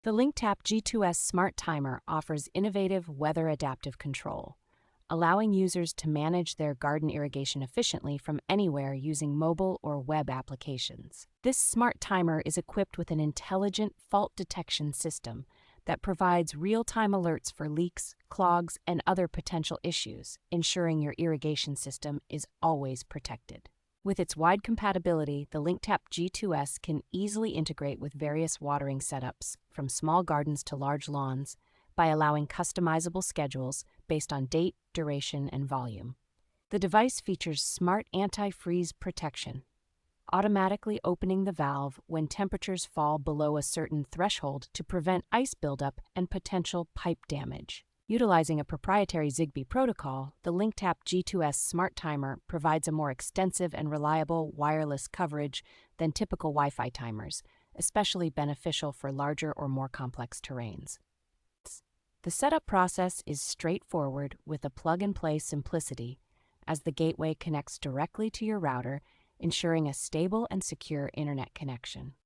The LinkTap G2S Smart Timer offers innovative weather-adaptive control, allowing users to manage their garden irrigation efficiently from anywhere using mobile or web applications. This smart timer is equipped with an intelligent fault detection system that provides real-time alerts for leaks, clogs, and other potential issues, ensuring your irrigation system is always protected. With its wide compatibility, the LinkTap G2S can easily integrate with various watering setups, from small gardens to large lawns, by allowing customizable schedules based on date, duration, and volume. The device features smart anti-freeze protection, automatically opening the valve when temperatures fall below a certain threshold to prevent ice buildup and potential pipe damage. Utilizing a proprietary Zigbee protocol, the LinkTap G2S Smart Timer provides a more extensive and reliable wireless coverage than typical Wi-Fi timers, especially beneficial for larger or more complex terrains. The setup process is straightforward with a plug-and-play simplicity, as the gateway connects directly to your router, ensuring a stable and secure internet connection.